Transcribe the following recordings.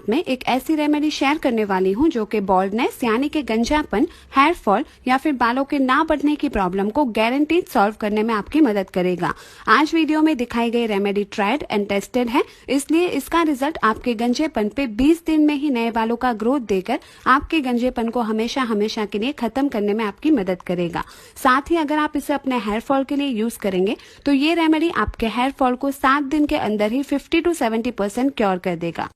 में एक ऐसी रेमेडी शेयर करने वाली हूं जो कि बॉल्डनेस यानी कि गंजापन, हेयर फॉल या फिर बालों के ना बढ़ने की प्रॉब्लम को गारंटीड सॉल्व करने में आपकी मदद करेगा। आज वीडियो में दिखाई गई रेमेडी ट्राइड एंड टेस्टेड है, इसलिए इसका रिजल्ट आपके गंजेपन पे 20 दिन में ही नए बालों का ग्रोथ देकर आपके गंजेपन को हमेशा हमेशा के लिए खत्म करने में आपकी मदद करेगा। साथ ही अगर आप इसे अपने हेयर फॉल के लिए यूज करेंगे तो ये रेमेडी आपके हेयर फॉल को 7 दिन के अंदर ही 50 to 70% क्योर कर देगा।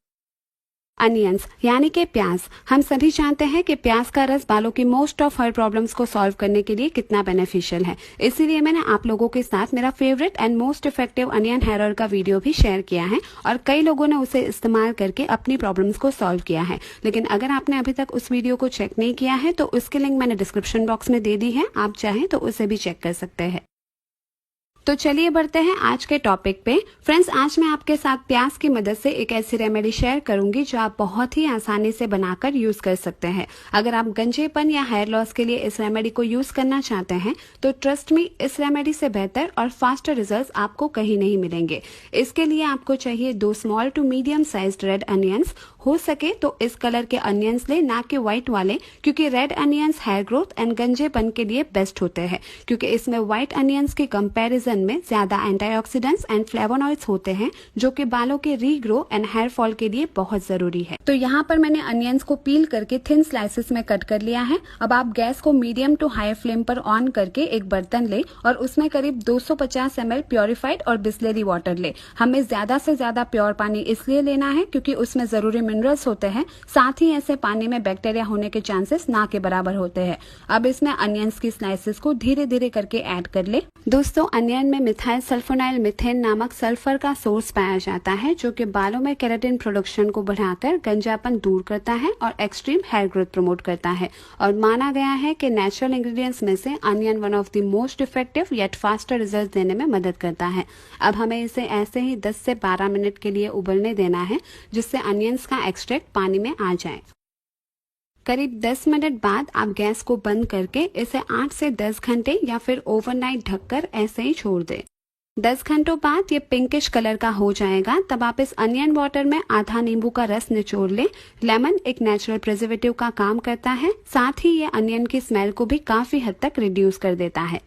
अनियंस यानी कि प्याज। हम सभी जानते हैं कि प्याज का रस बालों की मोस्ट ऑफ हेयर प्रॉब्लम्स को सॉल्व करने के लिए कितना बेनिफिशियल है, इसीलिए मैंने आप लोगों के साथ मेरा favourite and most effective onion hair oil का वीडियो भी शेयर किया है और कई लोगों ने उसे इस्तेमाल करके अपनी प्रॉब्लम्स को सॉल्व किया है। लेकिन अगर आपने अभी तक उस वीडियो को चेक नहीं किया है तो उसकी लिंक मैंने डिस्क्रिप्शन बॉक्स में दे दी है, आप चाहें तो उसे भी चेक कर सकते हैं। तो चलिए बढ़ते हैं आज के टॉपिक पे। फ्रेंड्स, आज मैं आपके साथ प्याज की मदद से एक ऐसी रेमेडी शेयर करूंगी जो आप बहुत ही आसानी से बनाकर यूज कर सकते हैं। अगर आप गंजेपन या हेयर लॉस के लिए इस रेमेडी को यूज करना चाहते हैं तो ट्रस्ट मी, इस रेमेडी से बेहतर और फास्टर रिजल्ट्स आपको कहीं नहीं मिलेंगे। इसके लिए आपको चाहिए 2 small to medium sized red onions. हो सके तो इस कलर के अनियंस ले, ना कि व्हाइट वाले, क्योंकि red onions hair growth and गंजेपन के लिए बेस्ट होते हैं, क्योंकि इसमें व्हाइट अनियंस के कंपैरिजन में ज्यादा एंटीऑक्सीडेंट्स एंड फ्लेवोनॉइड्स होते हैं जो कि बालों के रीग्रो एंड हेयर फॉल के लिए बहुत जरूरी है। तो यहाँ पर मैंने अनियंस को पील करके थिन स्लाइसेस में कट कर लिया है। अब आप गैस को मीडियम टू हाई फ्लेम पर ऑन करके एक बर्तन ले और उसमें करीब 250 ml प्योरिफाइड और बिस्लेरी वाटर ले। हमें ज्यादा से ज्यादा प्योर पानी इसलिए लेना है क्योंकि उसमें जरूरी मिनरल्स होते हैं, साथ ही ऐसे पानी में बैक्टीरिया होने के चांसेस ना के बराबर होते हैं। अब इसमें अनियंस की स्लाइसेस को धीरे धीरे करके ऐड कर ले। दोस्तों, अनियन में मिथाइल सल्फोनाइल मीथेन नामक सल्फर का सोर्स पाया जाता है जो कि बालों में केराटिन प्रोडक्शन को बढ़ाकर गंजापन दूर करता है और एक्सट्रीम हेयर ग्रोथ प्रमोट करता है। और माना गया है कि नेचुरल इंग्रेडिएंट्स में से onion one of the most effective yet faster result देने में मदद करता है। अब हमें इसे ऐसे ही 10 से 12 मिनट के लिए उबलने देना है जिससे अनियंस का एक्सट्रैक्ट पानी में आ जाए। करीब 10 मिनट बाद आप गैस को बंद करके इसे 8 से 10 घंटे या फिर ओवरनाइट ढककर ऐसे ही छोड़ दें। 10 घंटों बाद ये पिंकिश कलर का हो जाएगा, तब आप इस अनियन वाटर में आधा नींबू का रस निचोड़ लें। लेमन एक नेचुरल प्रिजर्वेटिव का काम करता है, साथ ही ये अनियन की स्मेल को भी काफी हद तक रिड्यूस कर देता है।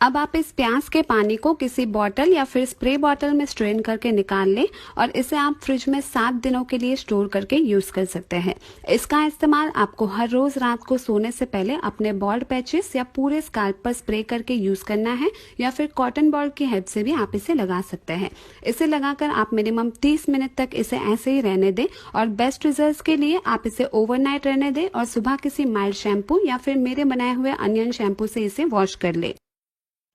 अब आप इस प्याज के पानी को किसी बॉटल या फिर स्प्रे बॉटल में स्ट्रेन करके निकाल लें और इसे आप फ्रिज में 7 दिनों के लिए स्टोर करके यूज कर सकते हैं। इसका इस्तेमाल आपको हर रोज रात को सोने से पहले अपने बॉल्ड पैचेस या पूरे स्काल्प पर स्प्रे करके यूज करना है, या फिर कॉटन बॉल की हेल्प से भी आप इसे लगा सकते हैं। इसे लगाकर आप मिनिमम 30 मिनट तक इसे ऐसे ही रहने दें और बेस्ट रिजल्ट्स के लिए आप इसे ओवरनाइट रहने दें और सुबह किसी माइल्ड शैम्पू या फिर मेरे बनाए हुए अनियन शैम्पू से इसे वॉश कर ले।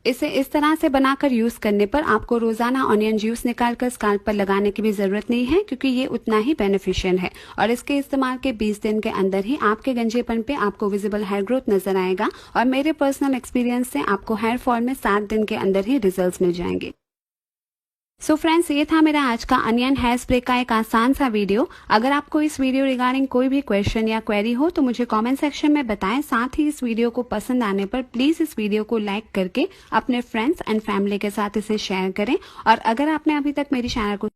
इसे इस तरह से बनाकर यूज करने पर आपको रोजाना ऑनियन जूस निकालकर स्काल्प पर लगाने की भी जरूरत नहीं है, क्योंकि ये उतना ही बेनिफिशियल है और इसके इस्तेमाल के 20 दिन के अंदर ही आपके गंजेपन पे आपको विजिबल हेयर ग्रोथ नजर आएगा और मेरे पर्सनल एक्सपीरियंस से आपको हेयर फॉल में 7 दिन के अंदर ही रिजल्ट्स मिल जाएंगे। सो फ्रेंड्स, ये था मेरा आज का अनियन हेयर स्प्रे का एक आसान सा वीडियो। अगर आपको इस वीडियो रिगार्डिंग कोई भी क्वेश्चन या क्वेरी हो तो मुझे कमेंट सेक्शन में बताएं। साथ ही इस वीडियो को पसंद आने पर प्लीज इस वीडियो को लाइक करके अपने फ्रेंड्स एंड फैमिली के साथ इसे शेयर करें। और अगर आपने अभी तक मेरी चैनल को